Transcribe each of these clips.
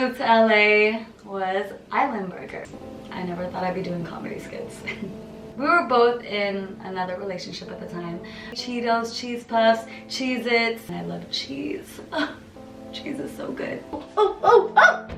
moved to LA was Island Burger. I never thought I'd be doing comedy skits. We were both in another relationship at the time. Cheetos, cheese puffs, Cheez-Its. I love cheese. Oh, cheese is so good. Oh.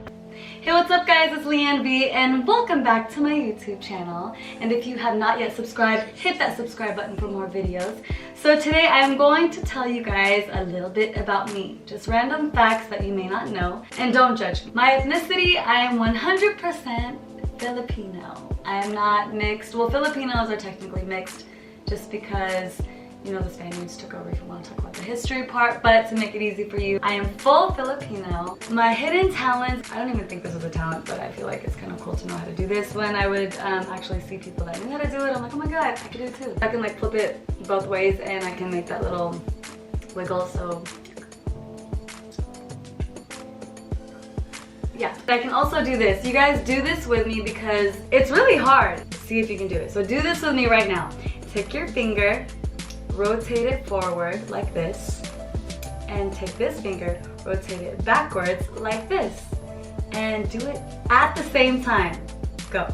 Hey, what's up guys? It's Liane V and welcome back to my YouTube channel. And if you have not yet subscribed, hit that subscribe button for more videos. So today I'm going to tell you guys a little bit about me. Just random facts that you may not know. And don't judge me. My ethnicity, I am 100% Filipino. I am not mixed. Well, Filipinos are technically mixed just because, you know, the Spaniards took over if you want to talk about the history part, but to make it easy for you, I am full Filipino. My hidden talents, I don't even think this is a talent, but I feel like it's kind of cool to know how to do this. When I would actually see people that knew how to do it, I'm like, oh my god, I can do it too. I can like flip it both ways and I can make that little wiggle, so yeah. I can also do this. You guys do this with me because it's really hard. See if you can do it. So do this with me right now. Take your finger, rotate it forward like this, and take this finger, rotate it backwards like this, and do it at the same time. Go.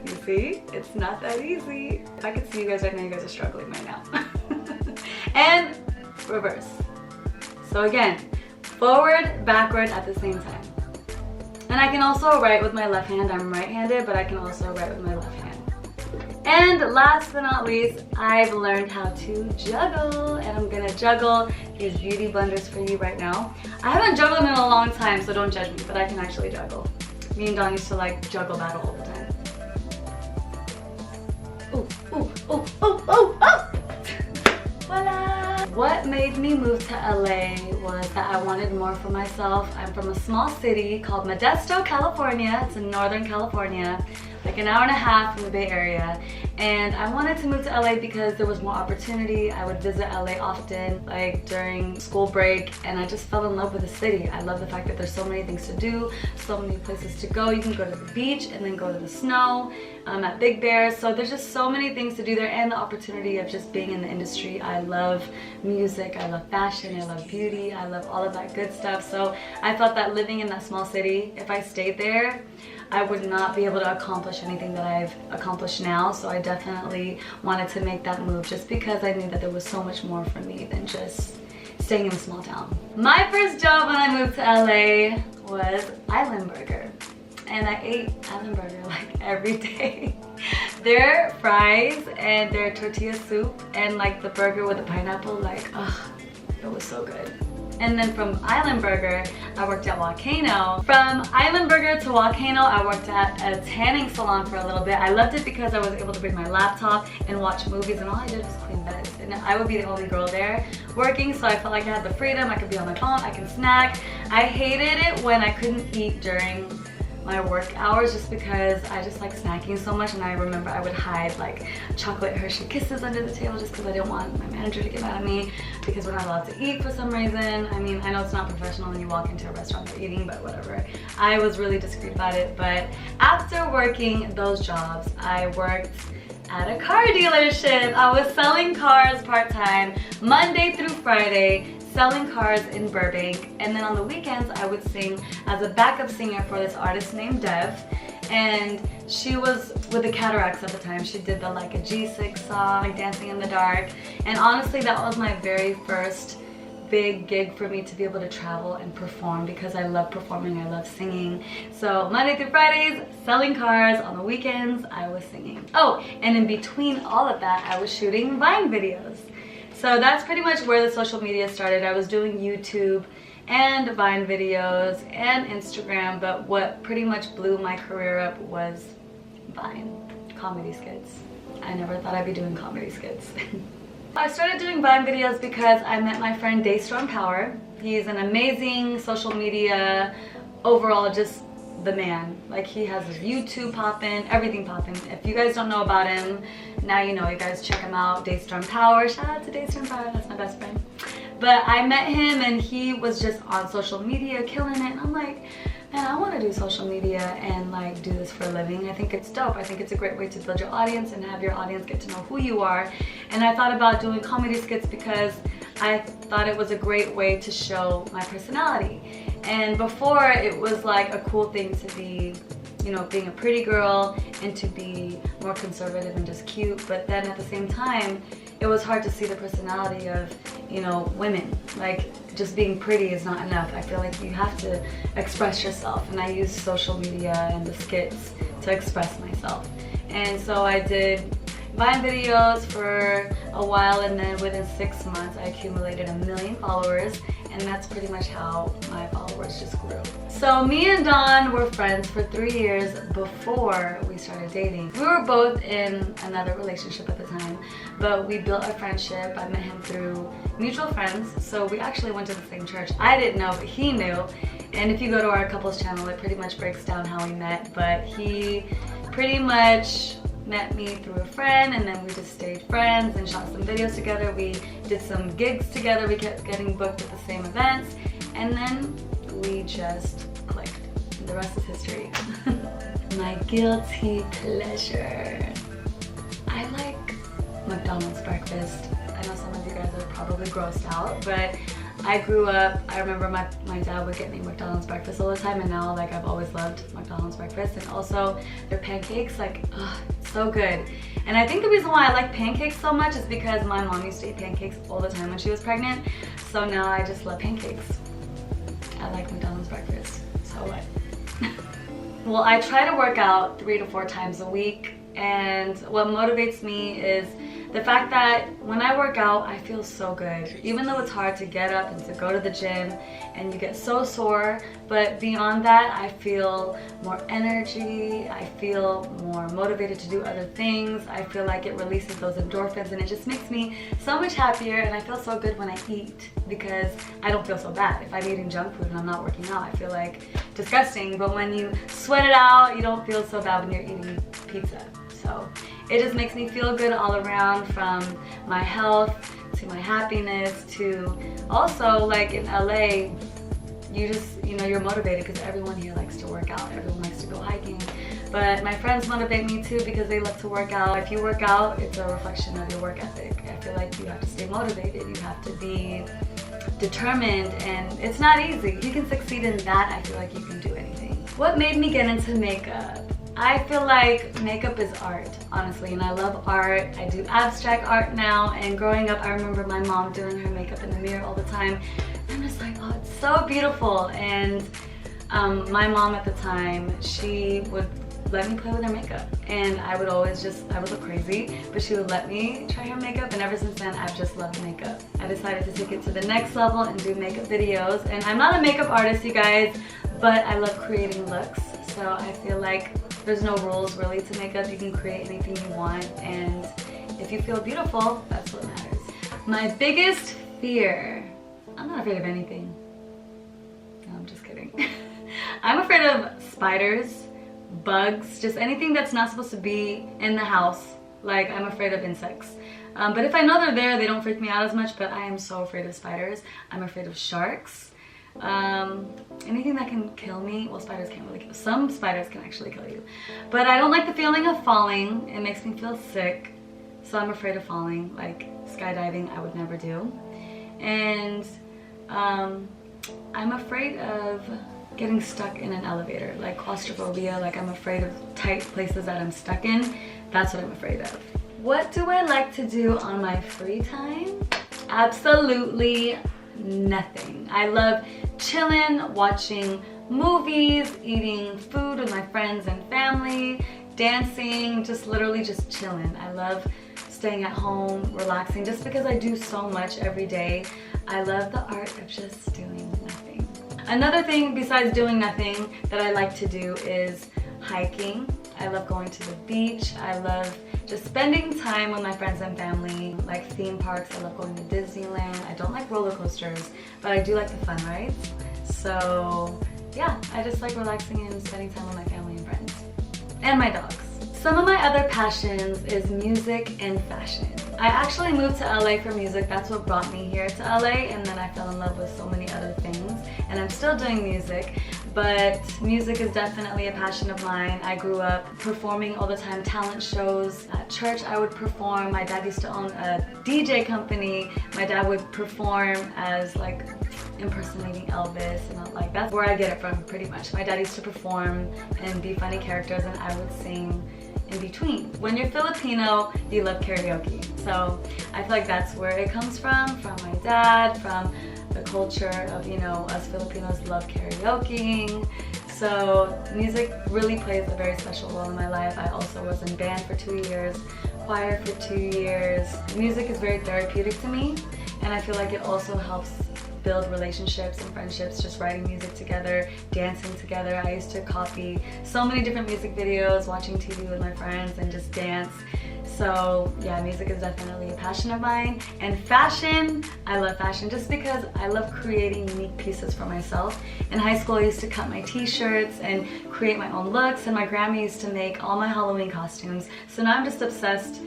You see? It's not that easy. If I could see you guys right now, you guys are struggling right now. And reverse. So again, forward, backward at the same time. And I can also write with my left hand. I'm right-handed, but I can also write with my left hand. And last but not least, I've learned how to juggle, and I'm gonna juggle these beauty blenders for you right now. I haven't juggled in a long time, so don't judge me, but I can actually juggle. Me and Don used to like juggle battle all the time. Ooh, ooh, ooh, ooh, ooh, ooh! Voila! What made me move to LA was that I wanted more for myself. I'm from a small city called Modesto, California. It's in Northern California, like an hour and a half from the Bay Area. And I wanted to move to LA because there was more opportunity. I would visit LA often, like during school break, and I just fell in love with the city. I love the fact that there's so many things to do, so many places to go. You can go to the beach and then go to the snow at Big Bear. So there's just so many things to do there, and the opportunity of just being in the industry. I love music, I love fashion, I love beauty, I love all of that good stuff. So I felt that living in that small city, if I stayed there, I would not be able to accomplish anything that I've accomplished now. So I definitely wanted to make that move just because I knew that there was so much more for me than just staying in a small town. My first job when I moved to LA was Island Burger. And I ate Island Burger like every day. Their fries and their tortilla soup and like the burger with the pineapple, like, ugh, it was so good. And then from Island Burger, I worked at Volcano. From Island Burger to Volcano, I worked at a tanning salon for a little bit. I loved it because I was able to bring my laptop and watch movies, and all I did was clean beds. And I would be the only girl there working, so I felt like I had the freedom. I could be on my phone, I can snack. I hated it when I couldn't eat during my work hours just because I just like snacking so much, and I remember I would hide like chocolate Hershey Kisses under the table just because I didn't want my manager to get mad at me because we're not allowed to eat for some reason. I mean, I know it's not professional when you walk into a restaurant they're eating, but whatever. I was really discreet about it. But after working those jobs, I worked at a car dealership. I was selling cars part-time, Monday through Friday, selling cars in Burbank, and then on the weekends I would sing as a backup singer for this artist named Dev, and she was with the Cataracts at the time. She did the like a G6 song, like Dancing in the Dark, and honestly that was my very first big gig for me to be able to travel and perform because I love performing, I love singing. So Monday through Fridays, selling cars. On the weekends, I was singing. Oh, and in between all of that, I was shooting Vine videos. So that's pretty much where the social media started. I was doing YouTube and Vine videos and Instagram, but what pretty much blew my career up was Vine, comedy skits. I never thought I'd be doing comedy skits. I started doing Vine videos because I met my friend Daystorm Power. He's an amazing social media, overall just the man. Like, he has his YouTube popping, everything popping. If you guys don't know about him, now you know. You guys check him out, Daystorm Power. Shout out to Daystorm Power, that's my best friend. But I met him and he was just on social media killing it, and I'm like, man, I want to do social media and like do this for a living. I think it's dope. I think it's a great way to build your audience and have your audience get to know who you are. And I thought about doing comedy skits because I thought it was a great way to show my personality. And before, it was like a cool thing to be, you know, being a pretty girl and to be more conservative and just cute. But then at the same time, it was hard to see the personality of, you know, women. Like, just being pretty is not enough. I feel like you have to express yourself, and I use social media and the skits to express myself. And so I did Vine videos for a while, and then within 6 months I accumulated 1 million followers, and that's pretty much how my followers just grew. So me and Don were friends for 3 years before we started dating. We were both in another relationship at the time, but we built a friendship. I met him through mutual friends, so we actually went to the same church. I didn't know, but he knew. And if you go to our couples channel, it pretty much breaks down how we met, but he pretty much met me through a friend, and then we just stayed friends and shot some videos together. We did some gigs together. We kept getting booked at the same events, and then we just clicked. And the rest is history. My guilty pleasure. I like McDonald's breakfast. I know some of you guys are probably grossed out, but I grew up, I remember my dad would get me McDonald's breakfast all the time, and now like I've always loved McDonald's breakfast. And also their pancakes, like, so good. And I think the reason why I like pancakes so much is because my mom used to eat pancakes all the time when she was pregnant. So now I just love pancakes. I like McDonald's breakfast, so what? Well, I try to work out 3 to 4 times a week, and what motivates me is the fact that when I work out, I feel so good. Even though it's hard to get up and to go to the gym and you get so sore, but beyond that, I feel more energy, I feel more motivated to do other things. I feel like it releases those endorphins, and it just makes me so much happier, and I feel so good when I eat because I don't feel so bad. If I'm eating junk food and I'm not working out, I feel like disgusting, but when you sweat it out, you don't feel so bad when you're eating pizza. So it just makes me feel good all around, from my health to my happiness to also, like, in LA, you just, you know, you're motivated because everyone here likes to work out. Everyone likes to go hiking. But my friends motivate me too because they love to work out. If you work out, it's a reflection of your work ethic. I feel like you have to stay motivated. You have to be determined, and it's not easy. You can succeed in that. I feel like you can do anything. What made me get into makeup? I feel like makeup is art, honestly, and I love art. I do abstract art now, and growing up, I remember my mom doing her makeup in the mirror all the time. I'm just like, oh, it's so beautiful. And my mom at the time, she would let me play with her makeup, and I would always just, I would look crazy, but she would let me try her makeup, and ever since then, I've just loved makeup. I decided to take it to the next level and do makeup videos, and I'm not a makeup artist, you guys, but I love creating looks, so I feel like there's no rules really to makeup. You can create anything you want, and if you feel beautiful, that's what matters. My biggest fear, I'm not afraid of anything. No, I'm just kidding. I'm afraid of spiders, bugs, just anything that's not supposed to be in the house. Like, I'm afraid of insects. But if I know they're there, they don't freak me out as much, but I am so afraid of spiders. I'm afraid of sharks. Anything that can kill me. Well, spiders can't really kill. Some spiders can actually kill you. But I don't like the feeling of falling. It makes me feel sick. So I'm afraid of falling. Like, skydiving, I would never do. And I'm afraid of getting stuck in an elevator. Like claustrophobia. Like, I'm afraid of tight places that I'm stuck in. That's what I'm afraid of. What do I like to do on my free time? Absolutely nothing. I love chilling, watching movies, eating food with my friends and family, dancing, just literally just chilling. I love staying at home, relaxing, just because I do so much every day. I love the art of just doing nothing. Another thing besides doing nothing that I like to do is hiking. I love going to the beach. I love just spending time with my friends and family, like theme parks. I love going to Disneyland. I don't like roller coasters, but I do like the fun rides. So yeah, I just like relaxing and spending time with my family and friends. And my dogs. Some of my other passions is music and fashion. I actually moved to LA for music. That's what brought me here to LA, and then I fell in love with so many other things, and I'm still doing music, but music is definitely a passion of mine. I grew up performing all the time, talent shows. At church I would perform. My dad used to own a DJ company. My dad would perform as like impersonating Elvis, and like that's where I get it from pretty much. My dad used to perform and be funny characters, and I would sing in between. When you're Filipino, you love karaoke. So I feel like that's where it comes from my dad, from the culture of, you know, us Filipinos love karaoke. So music really plays a very special role in my life. I also was in band for 2 years, choir for 2 years. Music is very therapeutic to me, and I feel like it also helps build relationships and friendships, just writing music together, dancing together. I used to copy so many different music videos, watching TV with my friends, and just dance. So yeah, music is definitely a passion of mine. And fashion, I love fashion just because I love creating unique pieces for myself. In high school, I used to cut my t-shirts and create my own looks, and my grandma used to make all my Halloween costumes. So now I'm just obsessed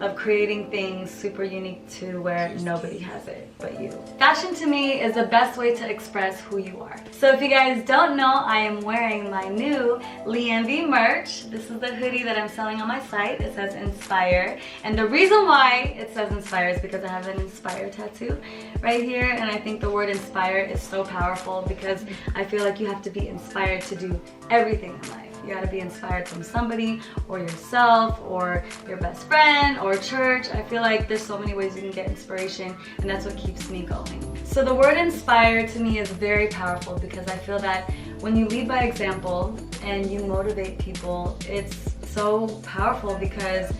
of creating things super unique to where nobody has it but you. Fashion to me is the best way to express who you are. So if you guys don't know, I am wearing my new Liane V merch. This is the hoodie that I'm selling on my site. It says Inspire. And the reason why it says Inspire is because I have an Inspire tattoo right here. And I think the word inspire is so powerful because I feel like you have to be inspired to do everything in life. You gotta be inspired from somebody, or yourself, or your best friend, or church. I feel like there's so many ways you can get inspiration, and that's what keeps me going. So the word inspire to me is very powerful because I feel that when you lead by example and you motivate people, it's so powerful because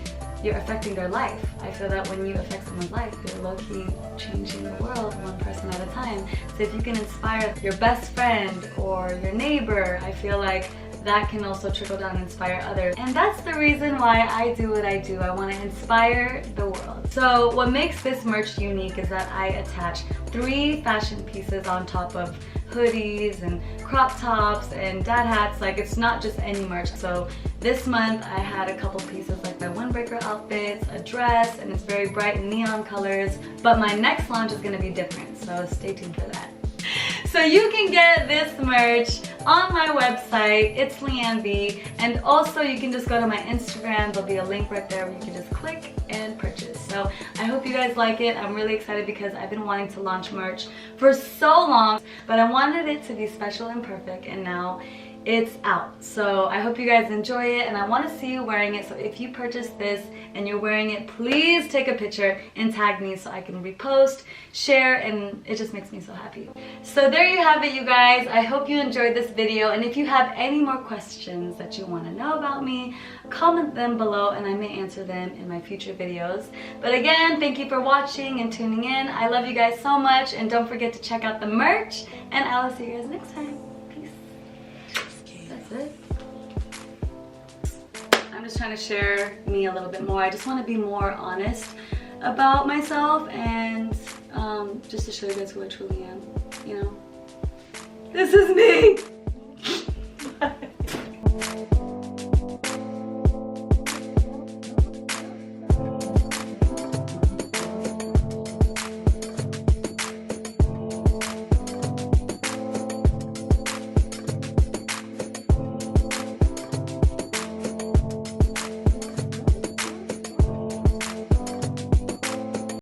you're affecting their life. I feel that when you affect someone's life, you're low-key changing the world one person at a time. So if you can inspire your best friend or your neighbor, I feel like that can also trickle down and inspire others. And that's the reason why I do what I do. I want to inspire the world. So what makes this merch unique is that I attach 3 fashion pieces on top of hoodies and crop tops and dad hats. Like, it's not just any merch. So this month I had a couple pieces like my windbreaker outfits, a dress, and it's very bright and neon colors. But my next launch is going to be different, so stay tuned for that. So you can get this merch on my website, it's Liane V, and also you can just go to my Instagram. There'll be a link right there where you can just click and purchase. So I hope you guys like it. I'm really excited because I've been wanting to launch merch for so long, but I wanted it to be special and perfect, and now it's out. So I hope you guys enjoy it, and I want to see you wearing it. So if you purchase this and you're wearing it, please take a picture and tag me so I can repost, share, and it just makes me so happy. So there you have it, you guys. I hope you enjoyed this video, and if you have any more questions that you want to know about me, comment them below and I may answer them in my future videos. But again, thank you for watching and tuning in. I love you guys so much, and don't forget to check out the merch, and I will see you guys next time. I'm just trying to share me a little bit more. I just want to be more honest about myself, and just to show you guys who I truly am, you know. This is me! Bye.